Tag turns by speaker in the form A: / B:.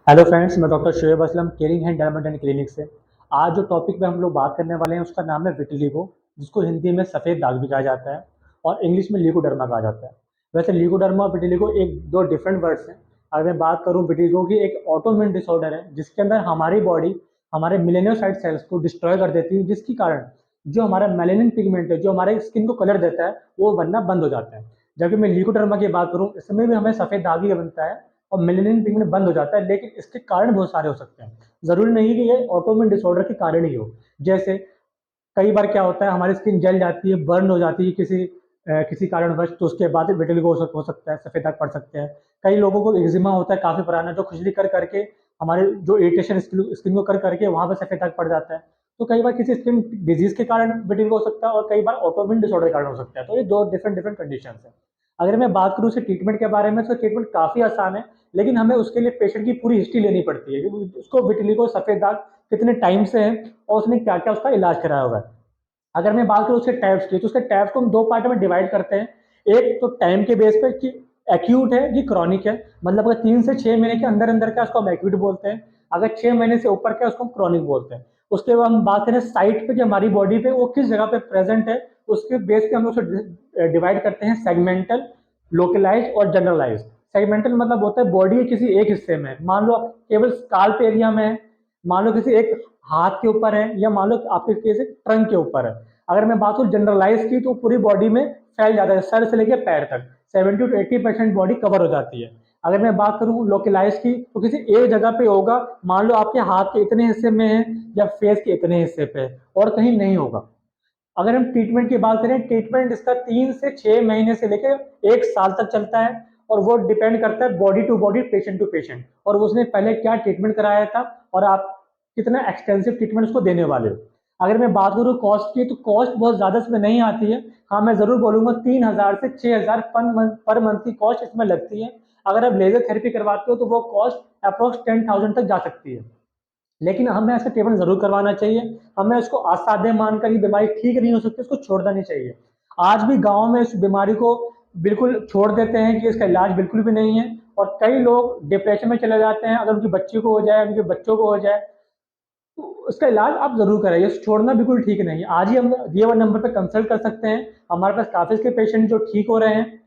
A: Hello friends, मैं doctor Shoaib Aslam caring hand dermatology clinic से। आज जो टॉपिक पे हम लोग बात करने वाले हैं उसका नाम है विटिलिगो, जिसको हिंदी में सफ़ेद दाग भी कहा जाता है और इंग्लिश में ल्यूकोडर्मा कहा जाता है। वैसे ल्यूकोडर्मा और विटिलिगो एक दो डिफरेंट वर्ड्स हैं। अगर मैं बात करूँ, विटिलिगो की एक ऑटोइम्यून डिसऑर्डर है जिसके अंदर हमारी बॉडी हमारे मेलेनोसाइट सेल्स को डिस्ट्रॉय कर देती है, जिसके कारण जो हमारा मेलेनिन पिगमेंट है जो हमारे स्किन को कलर देता है वो बनना बंद हो जाता है। जबकि मैं ल्यूकोडर्मा की बात करूँ, इसमें भी हमें सफ़ेद दाग ही बनता है और मेलेनिन पिगमेंट बंद हो जाता है, लेकिन इसके कारण बहुत सारे हो सकते हैं। ज़रूरी नहीं कि ये ऑटोइम्यून डिसऑर्डर के कारण ही हो। जैसे कई बार क्या होता है, हमारी स्किन जल जाती है, बर्न हो जाती है किसी कारणवश, तो उसके बाद विटिलिगो हो सकता है, सफ़ेद दाग पड़ सकते हैं। कई लोगों को एक्जिमा होता है काफ़ी पुराना, जो खुजली कर करके हमारे जो इरिटेशन स्किन को कर करके वहाँ पे सफ़ेद दाग पड़ जाता है। तो कई बार किसी स्किन डिजीज़ के कारण विटिलिगो हो सकता है और कई बार ऑटोइम्यून डिसऑर्डर के कारण हो सकता है। तो ये दो डिफरेंट डिफरेंट कंडीशन है। अगर मैं बात करूँ उसके ट्रीटमेंट के बारे में, तो ट्रीटमेंट काफ़ी आसान है, लेकिन हमें उसके लिए पेशेंट की पूरी हिस्ट्री लेनी पड़ती है कि उसको विटिलिगो सफ़ेद दाग कितने टाइम से है और उसने क्या क्या उसका इलाज कराया हुआ है। अगर मैं बात करूँ उसके टाइप्स की, तो उसके टाइप्स को हम दो पार्ट में डिवाइड करते हैं। एक तो टाइम के बेस पे कि एक्यूट है कि क्रॉनिक है, मतलब अगर 3 से 6 महीने के अंदर अंदर का उसको हम एक्यूट बोलते हैं। अगर 6 महीने से ऊपर का उसको हम क्रॉनिक बोलते हैं। उसके बाद हम बात करें साइट पे कि हमारी बॉडी पे वो किस जगह पे प्रेजेंट है, उसके बेस पे हम उसको डिवाइड करते हैं सेगमेंटल, लोकलाइज और जनरलाइज। सेगमेंटल मतलब होता है बॉडी के किसी एक हिस्से में, मान लो आप केवल स्काल्प एरिया में है, मान लो किसी एक हाथ के ऊपर है, या मान लो आपके किसी ट्रंक के ऊपर है। अगर मैं बात करूँ जनरलाइज की, तो पूरी बॉडी में फैल जाता है, सर से लेकर पैर तक 70 to 80% बॉडी कवर हो जाती है। अगर मैं बात करूँ लोकलाइज की, तो किसी एक जगह पे होगा, मान लो आपके हाथ के इतने हिस्से में है या फेस के इतने हिस्से पे है, और कहीं नहीं होगा। अगर हम ट्रीटमेंट की बात करें, ट्रीटमेंट इसका 3 से 6 महीने से लेकर 1 साल तक चलता है, और वो डिपेंड करता है body to body, patient to patient, और उसने पहले क्या ट्रीटमेंट कराया था और आप कितना एक्सटेंसिव ट्रीटमेंट उसको देने वाले हो। अगर मैं बात करूँ कॉस्ट की, तो कॉस्ट बहुत ज़्यादा इसमें नहीं आती है। हाँ, मैं ज़रूर बोलूँगा 3,000 से 6,000 पर मंथ की कॉस्ट इसमें लगती है। अगर आप लेजर थेरेपी करवाते हो तो वो कॉस्ट अप्रोक्स 10,000 तक जा सकती है। लेकिन हमें ऐसा ट्रीटमेंट ज़रूर करवाना चाहिए। हमें उसको असाध्य मानकर, ये बीमारी ठीक नहीं हो सकती, उसको छोड़ना नहीं चाहिए। आज भी गाँव में इस बीमारी को बिल्कुल छोड़ देते हैं कि इसका इलाज बिल्कुल भी नहीं है, और कई लोग डिप्रेशन में चले जाते हैं अगर उनकी बच्ची को हो जाए, उनके बच्चों को हो जाए। तो उसका इलाज आप ज़रूर कराइए, छोड़ना बिल्कुल ठीक नहीं है। आज ही हम दिए हुए नंबर पे कंसल्ट कर सकते हैं। हमारे पास काफ़ी इसके पेशेंट जो ठीक हो रहे हैं।